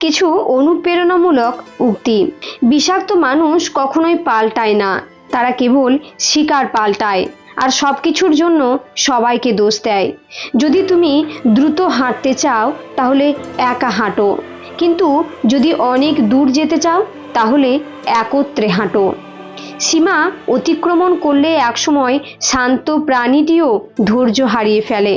কিছু অনুপ্রেরণামূলক উক্তি। বিষাক্ত মানুষ কখনোই পাল্টায় না, তারা কেবল শিকার পাল্টায় আর সব কিছুর জন্য সবাইকে দোষ দেয়। যদি তুমি দ্রুত হাঁটতে চাও তাহলে একা হাঁটো, কিন্তু যদি অনেক দূর যেতে চাও তাহলে একত্রে হাঁটো। সীমা অতিক্রমণ করলে একসময় শান্ত প্রাণীটিও ধৈর্য হারিয়ে ফেলে।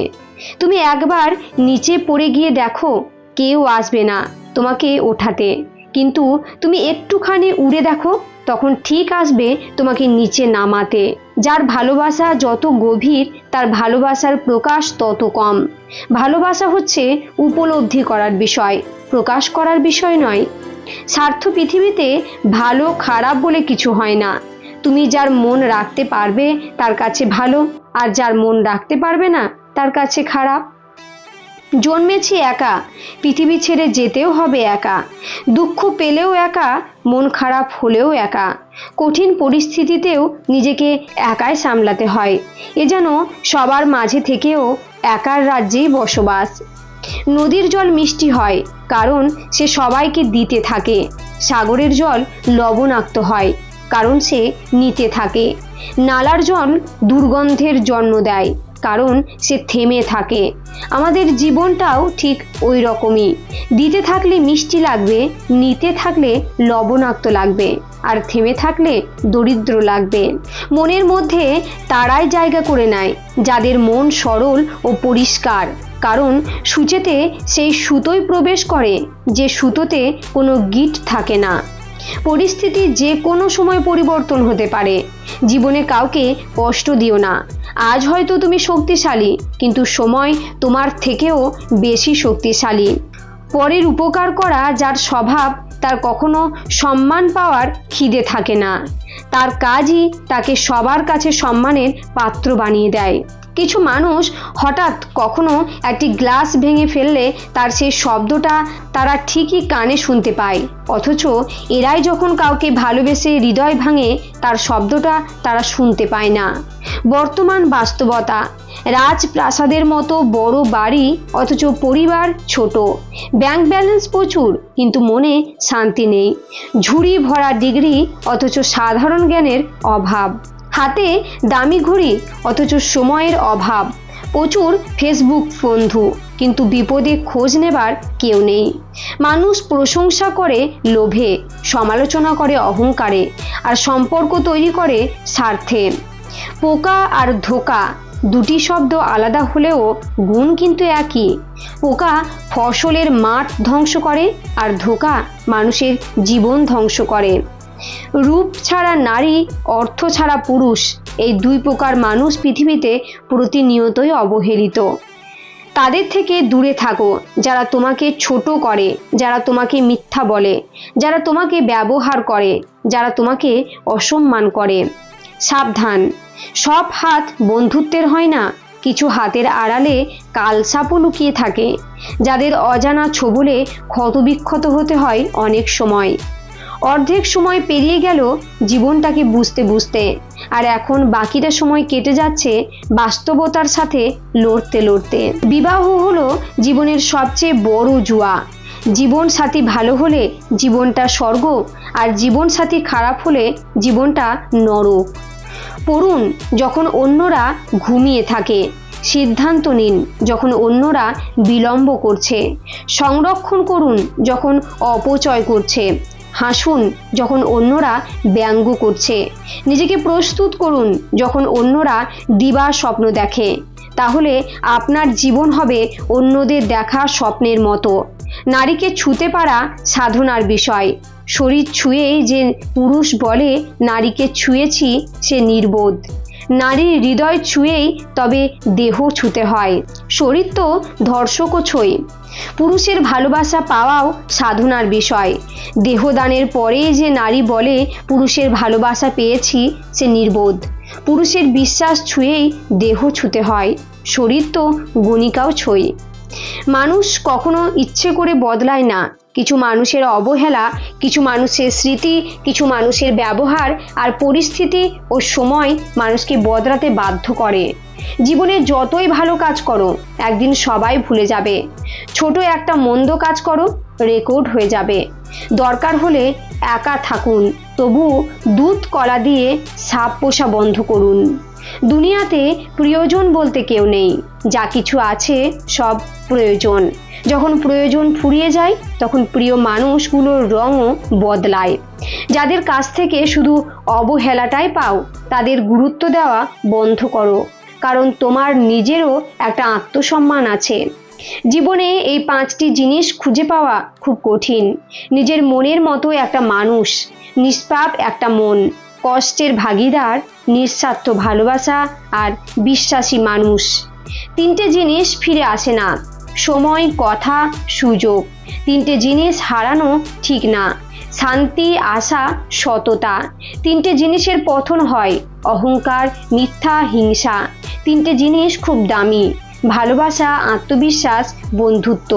তুমি একবার নিচে পড়ে গিয়ে দেখো, কেউ আসবে না তোমাকে ওঠাতে, কিন্তু তুমি একটুখানি উড়ে দেখো, তখন ঠিক আসবে তোমাকে নিচে নামাতে। যার ভালোবাসা যত গভীর তার ভালোবাসার প্রকাশ তত কম। ভালোবাসা হচ্ছে উপলব্ধি করার বিষয়, প্রকাশ করার বিষয় নয়। স্বার্থ পৃথিবীতে ভালো খারাপ বলে কিছু হয় না। তুমি যার মন রাখতে পারবে তার কাছে ভালো, আর যার মন রাখতে পারবে না তার কাছে খারাপ। জন্মেছি একা, পৃথিবী ছেড়ে যেতেও হবে একা। দুঃখ পেলেও একা, মন খারাপ হলেও একা। কঠিন পরিস্থিতিতেও নিজেকে একাই সামলাতে হয়। এ যেন সবার মাঝে থেকেও একার রাজ্যেই বসবাস। নদীর জল মিষ্টি হয় কারণ সে সবাইকে দিতে থাকে। সাগরের জল লবণাক্ত হয় কারণ সে নিতে থাকে। নালার জল দুর্গন্ধের জন্ম দেয় কারণ সে থেমে থাকে। আমাদের জীবনটাও ঠিক ওই রকমই। দিতে থাকলে মিষ্টি লাগবে, নিতে থাকলে লবণাক্ত লাগবে, আর থেমে থাকলে দরিদ্র লাগবে। মনের মধ্যে তারাই জায়গা করে নেয় যাদের মন সরল ও পরিষ্কার, কারণ সূচেতে সেই সুতোই প্রবেশ করে যে সুতোতে কোনো গিঁট থাকে না। পরিস্থিতি যে কোনো সময় পরিবর্তন হতে পারে। জীবনে কাউকে কষ্ট দিও না। আজ হয়তো তুমি শক্তিশালী, কিন্তু সময় তোমার থেকেও বেশি শক্তিশালী। পরের উপকার করা যার স্বভাব, তার কখনো সম্মান পাওয়ার খিদে থাকে না। তার কাজই তাকে সবার কাছে সম্মানের পাত্র বানিয়ে দেয়। কিছু মানুষ হঠাৎ কখনো একটি গ্লাস ভেঙে ফেললে তার সেই শব্দটা তারা ঠিকই কানে শুনতে পায়, অথচ এরাই যখন কাউকে ভালোবেসে হৃদয় ভাঙে তার শব্দটা তারা শুনতে পায় না। বর্তমান বাস্তবতা, রাজপ্রাসাদের মতো বড় বাড়ি অথচ পরিবার ছোট। ব্যাংক ব্যালেন্স প্রচুর কিন্তু মনে শান্তি নেই। ঝুড়ি ভরা ডিগ্রি অথচ সাধারণ জ্ঞানের অভাব। হাতে দামি ঘড়ি অথচ সময়ের অভাব। প্রচুর ফেসবুক বন্ধু কিন্তু বিপদে খোঁজ নেবার কেউ নেই। মানুষ প্রশংসা করে লোভে, সমালোচনা করে অহংকারে, আর সম্পর্ক তৈরি করে স্বার্থে। পোকা আর ধোঁকা দুটি শব্দ আলাদা হলেও গুণ কিন্তু একই। পোকা ফসলের মাঠ ধ্বংস করে আর ধোঁকা মানুষের জীবন ধ্বংস করে। রূপ ছাড়া নারী, অর্থ ছাড়া পুরুষ, এই দুই প্রকার মানুষ পৃথিবীতে প্রতিনিয়তই অবহেলিত। তাদের থেকে দূরে থাকো যারা তোমাকে ছোট করে, যারা তোমাকে মিথ্যা বলে, যারা তোমাকে ব্যবহার করে, যারা তোমাকে অসম্মান করে। সাবধান, সব হাত বন্ধুত্বের হয় না। কিছু হাতের আড়ালে কালসাপও লুকিয়ে থাকে, যাদের অজানা ছোবলে ক্ষতবিক্ষত হতে হয় অনেক সময়। অর্ধেক সময় পেরিয়ে গেল জীবনটাকে বুঝতে বুঝতে, আর এখন বাকিটা সময় কেটে যাচ্ছে বাস্তবতার সাথে লড়তে লড়তে। বিবাহ হলো জীবনের সবচেয়ে বড় জুয়া। জীবন সাথী ভালো হলে জীবনটা স্বর্গ, আর জীবন সাথী খারাপ হলে জীবনটা নরক। পড়ুন যখন অন্যরা ঘুমিয়ে থাকে, সিদ্ধান্ত নিন যখন অন্যরা বিলম্ব করছে, সংরক্ষণ করুন যখন অপচয় করছে, হাসুন যখন অন্যরা ব্যঙ্গ করছে, নিজেকে প্রস্তুত করুন যখন অন্যরা দিবা স্বপ্ন দেখে। তাহলে আপনার জীবন হবে অন্যদের দেখা স্বপ্নের মতো। নারীকে ছুঁতে পারা সাধনার বিষয়। শরীর ছুঁয়েই যে পুরুষ বলে নারীকে ছুঁয়েছি, সে নির্বোধ। নারীর হৃদয় ছুঁয়েই তবে দেহ ছুঁতে হয়। শরীর তো ধর্ষকও ছোঁয়। পুরুষের ভালোবাসা পাওয়াও সাধনার বিষয়। দেহদানের পরেই যে নারী বলে পুরুষের ভালোবাসা পেয়েছি, সে নির্বোধ। পুরুষের বিশ্বাস ছুঁয়েই দেহ ছুঁতে হয়, শরীর তো গণিকাও ছোঁয়। মানুষ কখনো ইচ্ছে করে বদলায় না, কিছু মানুষের অবহেলা, কিছু মানুষের স্মৃতি, কিছু মানুষের ব্যবহার আর পরিস্থিতি ও সময় মানুষকে বদলাতে বাধ্য করে। জীবনে যতই ভালো কাজ করো, একদিন সবাই ভুলে যাবে। ছোট একটা মন্দ কাজ করো, রেকর্ড হয়ে যাবে। দরকার হলে একা থাকুন, তবু দুধ কলা দিয়ে সাপ পোষা বন্ধ করুন। দুনিয়াতে প্রিয়জন বলতে কেউ নেই, যা কিছু আছে সব প্রয়োজন। যখন প্রয়োজন ফুরিয়ে যায়, তখন প্রিয় মানুষগুলোর রঙও বদলায়। যাদের কাছ থেকে শুধু অবহেলাটাই পাও, তাদের গুরুত্ব দেওয়া বন্ধ করো, কারণ তোমার নিজেরও একটা আত্মসম্মান আছে। জীবনে এই 5টি জিনিস খুঁজে পাওয়া খুব কঠিন। নিজের মনের মতো একটা মানুষ, নিষ্পাপ একটা মন, কষ্টের ভাগিদার, নিঃস্বার্থ ভালোবাসা আর বিশ্বাসী মানুষ। 3টে জিনিস ফিরে আসে না: সময়, কথা, সুযোগ। 3টে জিনিস হারানো ঠিক না: শান্তি, আশা, সততা। 3টে জিনিসের পতন হয়: অহংকার, মিথ্যা, হিংসা। 3টে জিনিস খুব দামি: ভালোবাসা, আত্মবিশ্বাস, বন্ধুত্ব।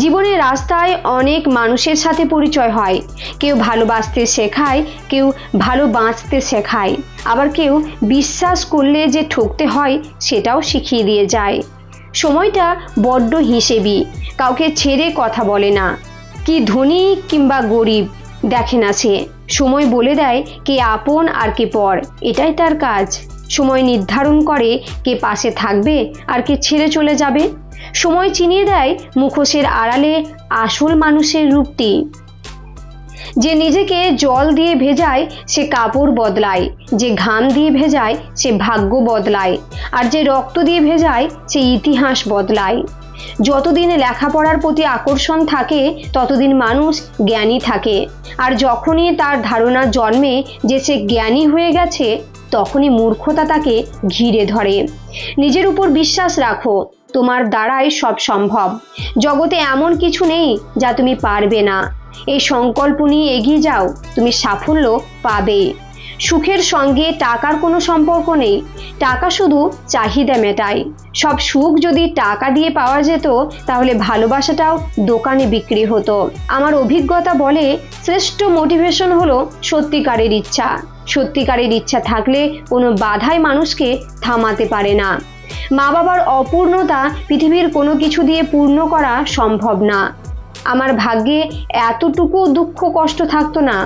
জীবনের রাস্তায় অনেক মানুষের সাথে পরিচয় হয়। কেউ ভালোবাসতে শেখায়, কেউ ভালো বাঁচতে শেখায়, আবার কেউ বিশ্বাস করলে যে ঠকতে হয় সেটাও শিখিয়ে দিয়ে যায়। সময়টা বড্ড হিসেবি, কাউকে ছেড়ে কথা বলে না। কি ধনী কিংবা গরিব দেখে না সে। সময় বলে দেয় কে আপন আর কে পর, এটাই তার কাজ। সময় নির্ধারণ করে কে পাশে থাকবে আর কে ছেড়ে চলে যাবে। সময় চিনিয়ে দেয় মুখোশের আড়ালে আসল মানুষের রূপটি। যে নিজেকে জল দিয়ে ভেজায় সে কাপড় বদলায়, যে ঘাম দিয়ে ভেজায় সে ভাগ্য বদলায়, আর যে রক্ত দিয়ে ভেজায় সে ইতিহাস বদলায়। যতদিন লেখাপড়ার প্রতি আকর্ষণ থাকে, ততদিন মানুষ জ্ঞানী থাকে। আর যখনই তার ধারণা জন্মে যে সে জ্ঞানী হয়ে গেছে, তখনই মূর্খতা তাকে ঘিরে ধরে। নিজের উপর বিশ্বাস রাখো, তোমার দ্বারাই সব সম্ভব। জগতে এমন কিছু নেই যা তুমি পারবে না। এই সংকল্প নিয়ে এগিয়ে যাও, তুমি সাফল্য পাবে। সুখের সঙ্গে টাকার কোনো সম্পর্ক নেই। টাকা শুধু চাহিদা মেটায়। সব সুখ যদি টাকা দিয়ে পাওয়া যেত, তাহলে ভালোবাসাটাও দোকানে বিক্রি হতো। আমার অভিজ্ঞতা বলে, শ্রেষ্ঠ মোটিভেশন হলো সত্যিকারের ইচ্ছা। সত্যিকারের ইচ্ছা থাকলে কোনো বাধাই মানুষকে থামাতে পারে না। মা বাবার অপূর্ণতা পৃথিবীর কোনো কিছু দিয়ে পূর্ণ করা সম্ভব না। আমার ভাগ্যে এতটুকু দুঃখ কষ্ট থাকতো না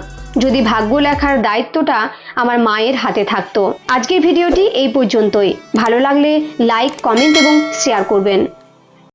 যদি ভাগ্য লেখার দায়িত্বটা আমার মায়ের হাতে থাকতো। আজকের ভিডিওটি এই পর্যন্তই। ভালো লাগলে লাইক, কমেন্ট এবং শেয়ার করবেন।